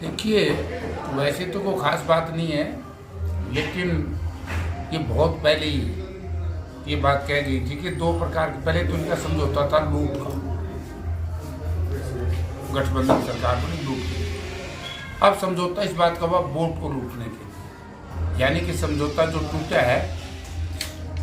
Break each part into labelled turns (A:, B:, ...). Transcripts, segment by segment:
A: देखिए, वैसे तो कोई खास बात नहीं है, लेकिन ये बहुत पहले ही ये बात कह गई थी कि दो प्रकार के, पहले तो इनका समझौता था लूट का, गठबंधन सरकार ने लूट की। अब समझौता इस बात का हुआ वोट को लूटने के लिए, यानी कि समझौता जो टूटा है,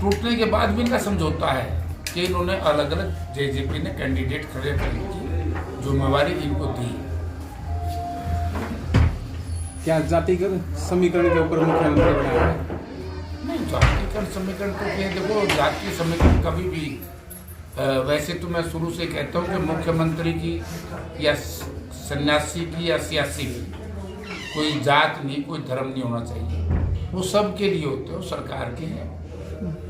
A: टूटने के बाद भी इनका समझौता है कि इन्होंने अलग अलग जेजेपी ने कैंडिडेट खड़े करने की जिम्मेवारी इनको दी।
B: क्या जातिगत समीकरण के ऊपर मुख्यमंत्री बनाया है?
A: नहीं, जातिगत समीकरण तो क्या, देखो जातीय समीकरण कभी भी वैसे तो मैं शुरू से कहता हूँ कि मुख्यमंत्री की या सन्यासी की या सियासी की कोई जात नहीं, कोई धर्म नहीं होना चाहिए, वो सब के लिए होते हैं, वो सरकार के हैं।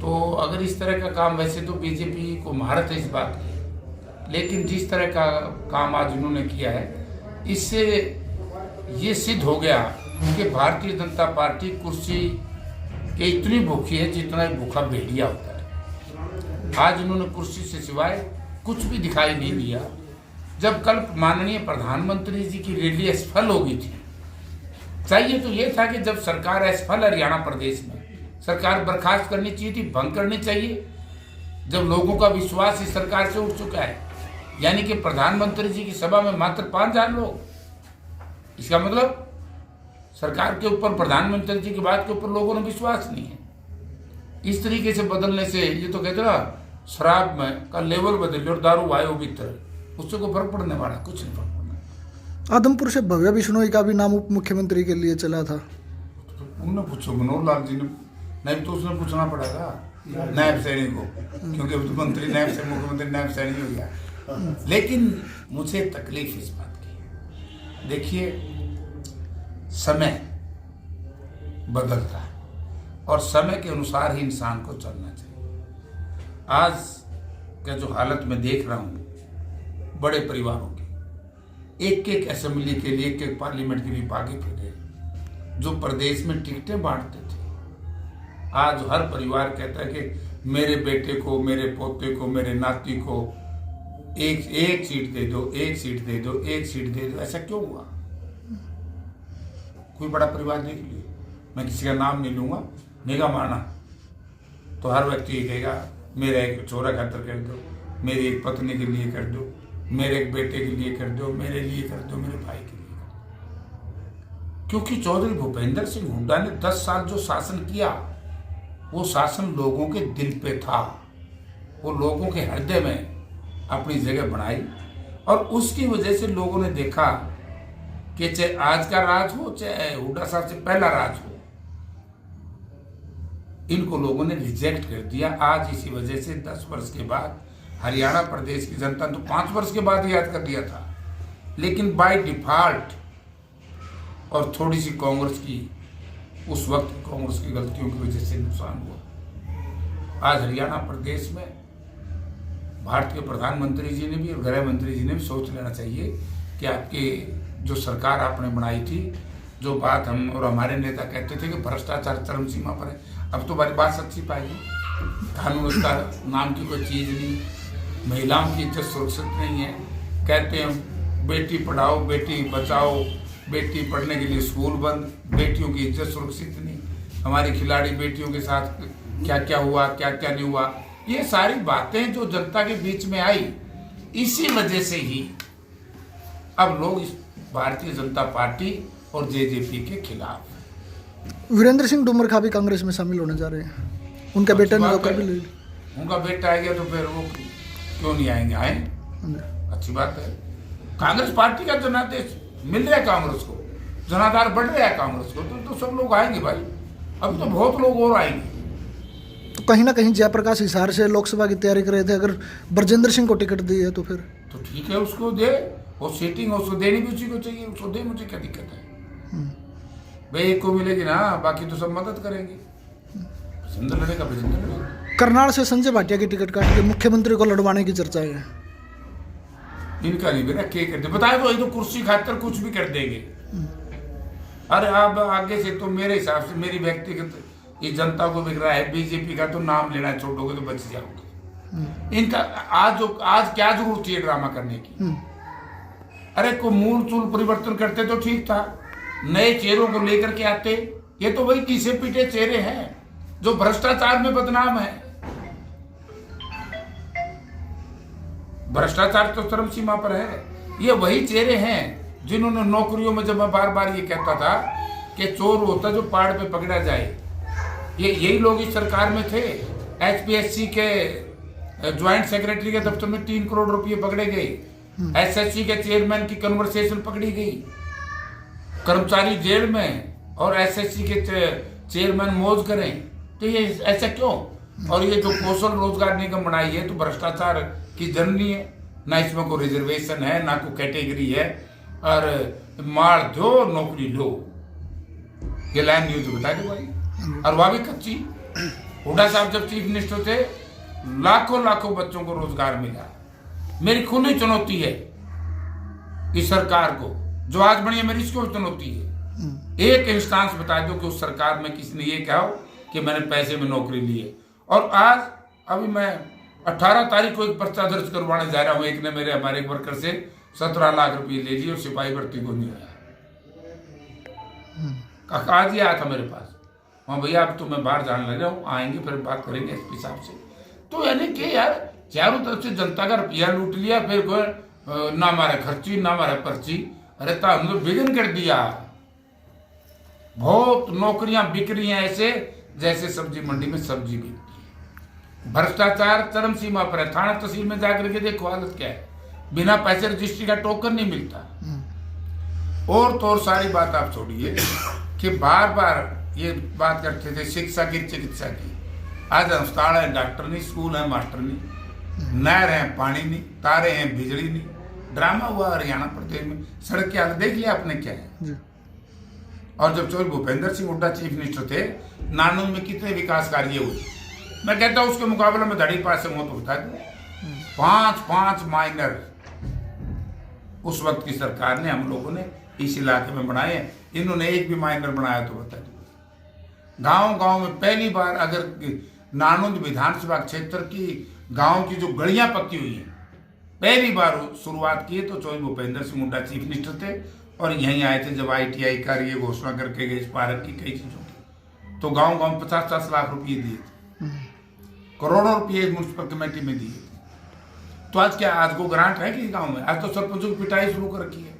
A: तो अगर इस तरह का काम, वैसे तो बीजेपी को महारत है इस बात की, लेकिन जिस तरह का काम आज उन्होंने किया है, इससे ये सिद्ध हो गया कि भारतीय जनता पार्टी कुर्सी के इतनी भूखी है जितना एक भूखा भेड़िया होता है। आज उन्होंने कुर्सी से सिवाय कुछ भी दिखाई नहीं दिया। जब कल माननीय प्रधानमंत्री जी की रैली असफल हो गई थी, चाहिए तो ये था कि जब सरकार असफल हरियाणा प्रदेश में, सरकार बर्खास्त करनी चाहिए थी, भंग करनी चाहिए। जब लोगों का विश्वास इस सरकार से उठ चुका है, यानी कि प्रधानमंत्री जी की सभा में मात्र 5,000 लोग, इसका मतलब सरकार के ऊपर, प्रधानमंत्री जी की बात के ऊपर लोगों ने विश्वास नहीं है। इस तरीके से बदलने से, ये तो कहते ना, शराब में का लेवल बदल और दारू आयो भीतर, उससे कोई फर्क पड़ने वाला कुछ नहीं फर्क पड़ना।
C: आदमपुर से भव्य बिश्नोई का भी नाम उप मुख्यमंत्री के लिए चला था।
A: तो उन्होंने पूछो, मनोहर लाल जी ने, नहीं तो उसने पूछना पड़ेगा नायब सैनी को, क्योंकि मंत्री नायब से मुख्यमंत्री नायब सैनी हो गया। लेकिन मुझे तकलीफ इस बात की, देखिए समय बदलता है और समय के अनुसार ही इंसान को चलना चाहिए। आज का जो हालत मैं देख रहा हूँ, बड़े परिवारों की एक एक असेंबली के लिए, एक एक पार्लियामेंट के लिए भागे फिरे, जो प्रदेश में टिकटें बांटते थे, आज हर परिवार कहता है कि मेरे बेटे को, मेरे पोते को, मेरे नाती को एक सीट दे दो, एक सीट दे दो, एक सीट दे दो। ऐसा क्यों हुआ? कोई बड़ा परिवार देख लीजिए, मैं किसी का नाम नहीं लूंगा, निगाह मारना तो हर व्यक्ति ये कहेगा मेरा एक छोरा खातर कर दो, मेरी एक पत्नी के लिए कर दो, मेरे एक बेटे के लिए कर दो, मेरे लिए कर दो, मेरे भाई के लिए कर दो। क्योंकि चौधरी भूपेंद्र सिंह हुड्डा ने 10 साल जो शासन किया, वो शासन लोगों के दिल पे था, वो लोगों के हृदय में अपनी जगह बनाई, और उसकी वजह से लोगों ने देखा कि चाहे आज का राज हो, चाहे हुड्डा साहब से पहला राज हो, इनको लोगों ने रिजेक्ट कर दिया। आज इसी वजह से 10 वर्ष के बाद हरियाणा प्रदेश की जनता ने तो 5 वर्ष के बाद याद कर दिया था, लेकिन बाय डिफॉल्ट और थोड़ी सी कांग्रेस की, उस वक्त कांग्रेस की गलतियों की वजह से नुकसान हुआ। आज हरियाणा प्रदेश में भारतीय प्रधानमंत्री जी ने भी और गृह मंत्री जी ने भी सोच लेना चाहिए कि आपकी जो सरकार आपने बनाई थी, जो बात हम और हमारे नेता कहते थे कि भ्रष्टाचार चरम सीमा पर है, अब तो हमारी बात सच्ची पाएगी। कानून उसका नाम की कोई चीज़ नहीं, महिलाओं की इज्जत सुरक्षित नहीं है। कहते हैं बेटी पढ़ाओ, बेटी बचाओ, बेटी पढ़ने के लिए स्कूल बंद, बेटियों की इज्जत सुरक्षित नहीं। हमारी खिलाड़ी बेटियों के साथ क्या क्या हुआ, क्या क्या नहीं हुआ, ये सारी बातें जो जनता के बीच में आई, इसी वजह से ही अब लोग इस भारतीय जनता पार्टी और जेजेपी के खिलाफ।
C: वीरेंद्र सिंह डुमरखा भी कांग्रेस में शामिल होने जा रहे हैं, उनका बेटा ने होकर भी ले लिया।
A: उनका बेटा आएगा तो फिर वो क्यों नहीं आएंगे? आए, अच्छी बात है। कांग्रेस पार्टी का जनादेश मिल रहा है कांग्रेस को, जनाधार बढ़ रहा है कांग्रेस को, तो सब लोग आएंगे भाई। अब तो बहुत लोग और आएंगे।
C: तो कहीं ना कहीं जयप्रकाश हिसार से लोकसभा की तैयारी कर रहे थे, अगर ब्रजेंद्र सिंह को टिकट दी है तो फिर
A: तो ठीक है, उसको दे, वो सीटिंग उसको देनी भी उसी को चाहिए, उसको दे, मुझे क्या दिक्कत है भाई? एक को मिलेगी ना, बाकी तो सब मदद करेंगे। पसंद लड़ेगा, पसंद लड़ेगा।
C: करनाल से संजय भाटिया की टिकट काट के मुख्यमंत्री को लड़वाने की चर्चा है।
A: इनका नहीं बेटा, क्या करते बताए तो, ये तो कुर्सी खातर कुछ भी कर देंगे। अरे आप आगे से तो मेरे हिसाब से, मेरी व्यक्तिगत, ये जनता को बिक रहा है, बीजेपी का तो नाम लेना छोड़ोगे तो बच जाओगे। इनका आज क्या जरूरत थी ड्रामा करने की? अरे को मूल चूल परिवर्तन करते तो ठीक था। नए चेहरों को लेकर के आते। ये तो वही घिसे पीटे चेहरे हैं जो भ्रष्टाचार में बदनाम है। भ्रष्टाचार तो चरम सीमा पर है। ये वही चेहरे हैं जिन्होंने नौकरियों में, जब मैं बार बार ये कहता था कि चोर होता जो पहाड़ पे पकड़ा जाए, यही लोग इस सरकार में थे। HPSC के ज्वाइंट सेक्रेटरी के दफ्तर में 3 करोड़ रुपए पकड़े गए। SSC के चेयरमैन की कन्वर्सेशन पकड़ी गई, कर्मचारी जेल में, और SSC के चेयरमैन मौज करें। तो ये ऐसा क्यों? और ये जो कौशल रोजगार निगम बनाई है तो भ्रष्टाचार की जननी है। ना इसमें कोई रिजर्वेशन है, ना कोई कैटेगरी है, और मार दो नौकरी लो। ये लाइन न्यूज बता दो भाई। और वह भी कच्ची। हुड्डा साहब जब चीफ मिनिस्टर थे, लाखों लाखों बच्चों को रोजगार मिला। मेरी खुली चुनौती है इस सरकार को, जो आज बनी है, मेरी इसको चुनौती है। एक इंस्टांस बता दो कि उस सरकार में किसी ने ये कहा कि मैंने पैसे में नौकरी ली है। और आज अभी मैं 18 तारीख को एक पर्चा दर्ज करवाने जा रहा हूं। एक ने हमारे वर्कर से 17 लाख रुपए ले लिए और सिपाही भर्ती को नहीं आया। आज ही आया था मेरे पास। हाँ भैया, अब तो मैं बाहर जाने लग रहा हूँ, आएंगे फिर बात करेंगे SP साहब से। तो यानी कि यार चारों तरफ से जनता का रुपया लूट लिया, फिर कोई ना हमारा खर्ची ना हमारा पर्ची। अरे तो हमने बिगन कर दिया। बहुत नौकरियां बिक रही हैं ऐसे जैसे सब्जी मंडी में सब्जी बिकती है। भ्रष्टाचार चरम सीमा पर है। थाना तहसील में जाकर के देखो हालत क्या है। बिना पैसे रजिस्ट्री का टोकन नहीं मिलता। और तो और सारी बात आप छोड़िए कि बार बार ये बात करते थे शिक्षा की, चिकित्सा की। आज अस्पताल है, डॉक्टर नहीं, स्कूल है, मास्टर नहीं, नहर है, पानी नहीं, तारे हैं, बिजली नहीं। ड्रामा हुआ हरियाणा प्रदेश में। सड़क की हालत देख लिया आपने क्या है। और जब चौधरी भूपेंद्र सिंह हुड्डा चीफ मिनिस्टर थे, नानू में कितने विकास कार्य हुए। मैं कहता हूँ उसके मुकाबले में धड़ी पास से तो बता दो 5 माइनर उस वक्त की सरकार ने, हम लोगों ने इस इलाके में बनाए हैं। इन्होंने एक भी माइनर बनाया तो बता दो। गांव गांव में पहली बार अगर नानंद विधानसभा क्षेत्र की गांव की जो गलियां पक्की हुई हैं, पहली बार शुरुआत की तो चौधरी भूपेंद्र सिंह हुड्डा चीफ मिनिस्टर थे। और यहीं आए थे जब ITI का ये घोषणा करके गए इस पार्क की कई चीजों की। तो गांव गांव 50-50 लाख रुपये दिए थे, करोड़ों रुपये म्यूनसिपल कमेटी में दिए थे। तो आज क्या, आज को ग्रांट है कि गांव में? आज तो सरपंचों की पिटाई शुरू कर रखी है।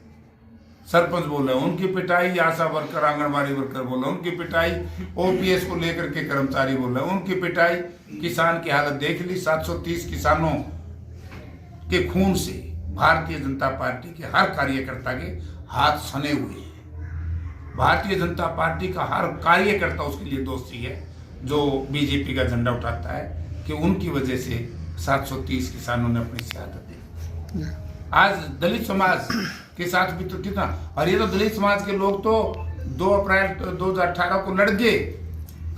A: सरपंच बोल रहे हैं उनकी पिटाई, आशा वर्कर, आंगनबाड़ी वर्कर बोल रहे हैं उनकी पिटाई, OPS को लेकर के कर्मचारी बोल रहे हैं उनकी पिटाई। किसान की हालत देख ली। 730 किसानों के खून से भारतीय जनता पार्टी के हर कार्यकर्ता के हाथ सने हुए हैं। भारतीय जनता पार्टी का हर कार्यकर्ता उसके लिए दोषी है जो BJP का झंडा उठाता है कि उनकी वजह से 730 किसानों ने अपनी शहादत दी। आज दलित समाज के साथ भी तो कितना, और ये तो दलित समाज के लोग तो 2 अप्रैल 2018 को लड़ गए।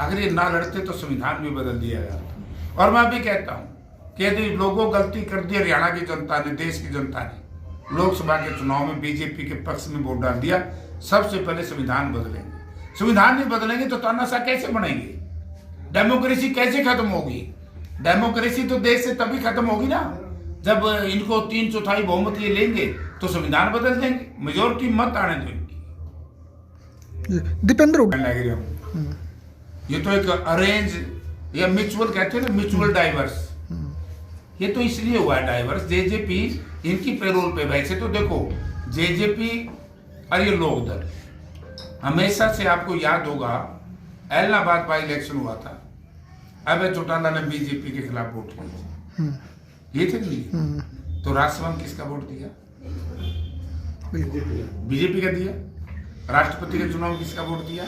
A: अगर ये ना लड़ते तो संविधान भी बदल दिया जाता। और मैं भी कहता हूँ कि यदि लोगों गलती कर दी, हरियाणा की जनता ने, देश की जनता ने लोकसभा के चुनाव में BJP के पक्ष में वोट डाल दिया, सबसे पहले संविधान बदलेंगे। संविधान नहीं बदलेंगे तो तानाशाह कैसे बनेंगे? डेमोक्रेसी कैसे खत्म होगी? डेमोक्रेसी तो देश से तभी खत्म होगी ना जब इनको 3/4 बहुमत ये लेंगे तो संविधान बदल देंगे। मेजोरिटी मत आने दो इनकी।
C: दीपेंद्र
A: ये तो एक अरेंज या म्यूचुअल कहते हैं ना, म्यूचुअल डाइवर्स। ये तो इसलिए हुआ है डाइवर्स। JJP इनकी पेरोल पे। वैसे तो देखो JJP और ये लोक दल हमेशा से, आपको याद होगा इलाहाबाद बाई इलेक्शन हुआ था, अभय चौटाला ने BJP के खिलाफ वोट किया, ये थे नहीं। तो राज्यसभा में किसका वोट दिया? BJP का दिया। राष्ट्रपति के चुनाव में किसका वोट दिया?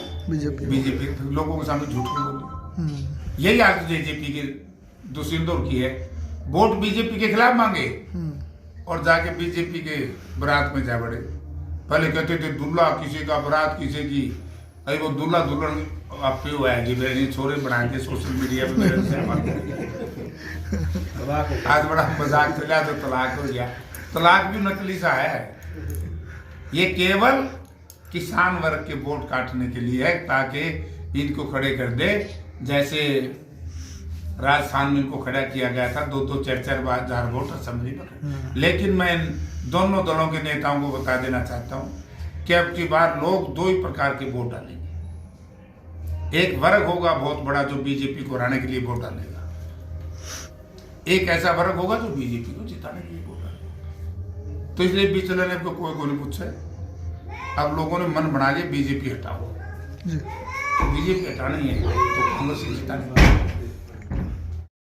A: BJP। लोगों के सामने झूठ क्यों बोले? यही आज JJP के दुष्यंतों की है, वोट BJP के खिलाफ मांगे और जाके BJP के बारात में जा बढ़े। पहले कहते थे दुल्ला किसी का, बारात किसी की। अरे वो दुल्ला दुल्हन आप पे हुआ है कि मेरे छोरे बना के सोशल मीडिया पे मेरे से आज बड़ा मजाक चला तो तलाक हो गया। तलाक भी नकली सा है। ये केवल किसान वर्ग के वोट काटने के लिए है ताकि इनको खड़े कर दे। जैसे राजस्थान में इनको खड़ा किया गया था 2-2, 4-4 हजार वोट असेंबली पर। लेकिन मैं दोनों दलों के नेताओं को बता देना चाहता हूँ कि अब की बार लोग दो ही प्रकार के वोट डालेंगे। एक वर्ग होगा बहुत बड़ा जो बीजेपी को हराने के लिए वोट डालेगा, एक ऐसा वर्ग होगा जो बीजेपी को जिताने के लिए वोट डालेगा। तो इसलिए बीचलन ने कोई नहीं पूछे, अब लोगों ने मन बना लिया बीजेपी हटाओ,
C: जी
A: बीजेपी हटानी है तो कांग्रेस को जिताने